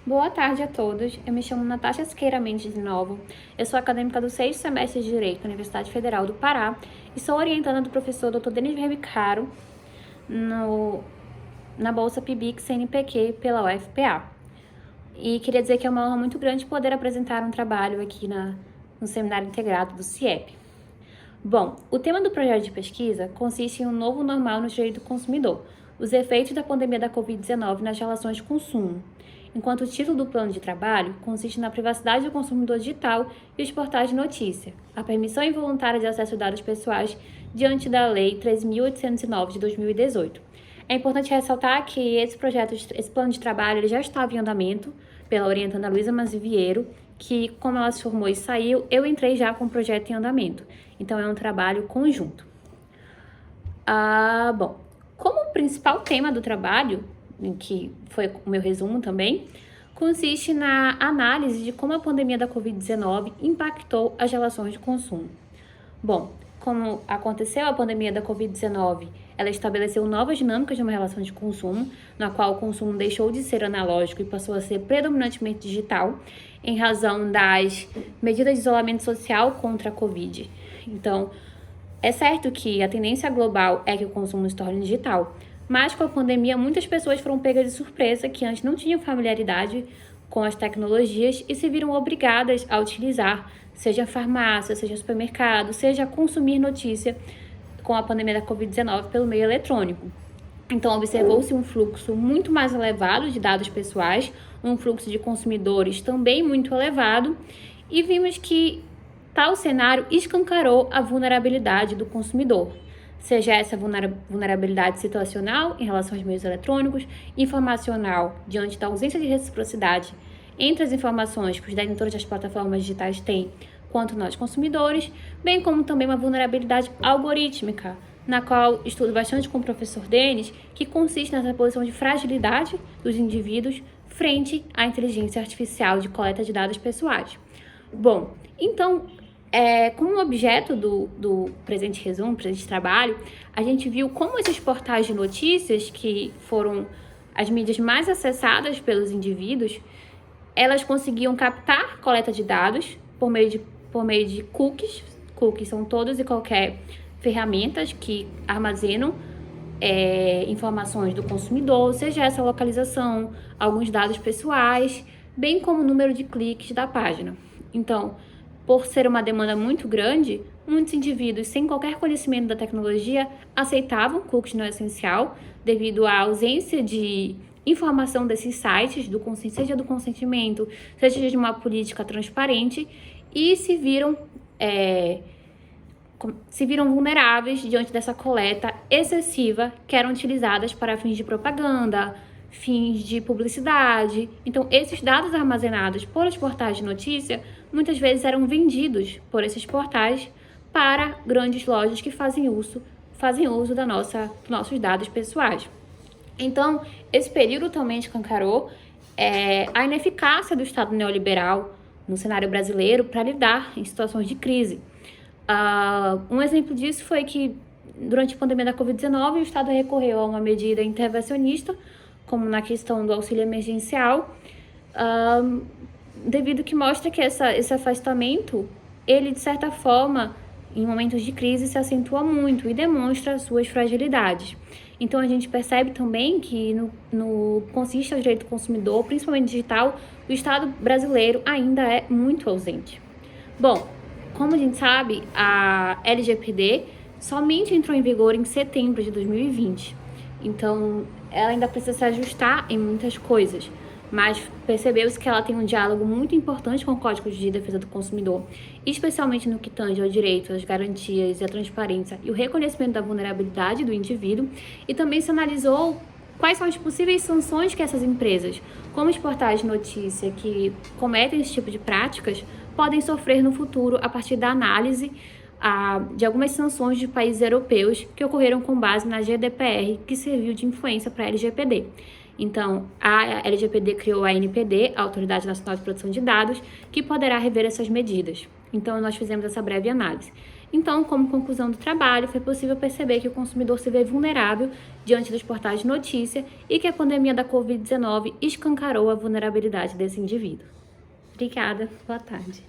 Boa tarde a todos, eu me chamo Natasha Siqueira Mendes de novo, eu sou acadêmica do 6º semestre de Direito da Universidade Federal do Pará e sou orientanda do professor Dr. Denis Verbicaro na Bolsa PIBIC-CNPq pela UFPA. E queria dizer que é uma honra muito grande poder apresentar um trabalho aqui no Seminário Integrado do CIEP. Bom, o tema do projeto de pesquisa consiste em um novo normal no direito do consumidor, os efeitos da pandemia da Covid-19 nas relações de consumo, enquanto o título do plano de trabalho consiste na privacidade do consumidor digital e os portais de notícia, a permissão involuntária de acesso a dados pessoais diante da Lei 13.809 de 2018. É importante ressaltar que esse plano de trabalho ele já estava em andamento pela orientanda Luísa Mazivieiro, que, como ela se formou e saiu, eu entrei já com o projeto em andamento. Então, é um trabalho conjunto. Bom, como o principal tema do trabalho, que foi o meu resumo também, consiste na análise de como a pandemia da Covid-19 impactou as relações de consumo. Bom, como aconteceu a pandemia da Covid-19, ela estabeleceu novas dinâmicas de uma relação de consumo, na qual o consumo deixou de ser analógico e passou a ser predominantemente digital, em razão das medidas de isolamento social contra a Covid. Então, é certo que a tendência global é que o consumo se torne digital, mas com a pandemia muitas pessoas foram pegas de surpresa que antes não tinham familiaridade com as tecnologias e se viram obrigadas a utilizar, seja farmácia, seja supermercado, seja consumir notícia com a pandemia da Covid-19 pelo meio eletrônico. Então, observou-se um fluxo muito mais elevado de dados pessoais, um fluxo de consumidores também muito elevado, e vimos que tal cenário escancarou a vulnerabilidade do consumidor, seja essa vulnerabilidade situacional em relação aos meios eletrônicos, informacional diante da ausência de reciprocidade entre as informações que os detentores das plataformas digitais têm quanto nós consumidores, bem como também uma vulnerabilidade algorítmica, na qual estudo bastante com o professor Denis, que consiste nessa posição de fragilidade dos indivíduos frente à inteligência artificial de coleta de dados pessoais. Bom, então, como objeto do presente resumo, presente trabalho, a gente viu como esses portais de notícias, que foram as mídias mais acessadas pelos indivíduos, elas conseguiam captar coleta de dados por meio de cookies. Cookies são todas e qualquer ferramentas que armazenam informações do consumidor, seja essa localização, alguns dados pessoais, bem como o número de cliques da página. Então, por ser uma demanda muito grande, muitos indivíduos sem qualquer conhecimento da tecnologia aceitavam cookies não essencial devido à ausência de informação desses sites, seja do consentimento, seja de uma política transparente, e se viram vulneráveis diante dessa coleta excessiva que eram utilizadas para fins de propaganda, fins de publicidade. Então, esses dados armazenados pelos portais de notícia muitas vezes eram vendidos por esses portais para grandes lojas que fazem uso dos nossos dados pessoais. Então, esse período também escancarou a ineficácia do Estado neoliberal no cenário brasileiro para lidar em situações de crise. Um exemplo disso foi que, durante a pandemia da Covid-19, o Estado recorreu a uma medida intervencionista, como na questão do auxílio emergencial, devido que mostra que esse afastamento, ele, de certa forma, em momentos de crise, se acentua muito e demonstra suas fragilidades. Então, a gente percebe também que, no consiste ao direito do consumidor, principalmente digital, o Estado brasileiro ainda é muito ausente. Bom, como a gente sabe, a LGPD somente entrou em vigor em setembro de 2020. Então, ela ainda precisa se ajustar em muitas coisas, mas percebeu-se que ela tem um diálogo muito importante com o Código de Defesa do Consumidor, especialmente no que tange ao direito, às garantias, a transparência e o reconhecimento da vulnerabilidade do indivíduo, e também se analisou quais são as possíveis sanções que essas empresas, como os portais de notícia que cometem esse tipo de práticas, podem sofrer no futuro a partir da análise de algumas sanções de países europeus que ocorreram com base na GDPR, que serviu de influência para a LGPD. Então, a LGPD criou a ANPD, a Autoridade Nacional de Proteção de Dados, que poderá rever essas medidas. Então, nós fizemos essa breve análise. Então, como conclusão do trabalho, foi possível perceber que o consumidor se vê vulnerável diante dos portais de notícia e que a pandemia da Covid-19 escancarou a vulnerabilidade desse indivíduo. Obrigada, boa tarde.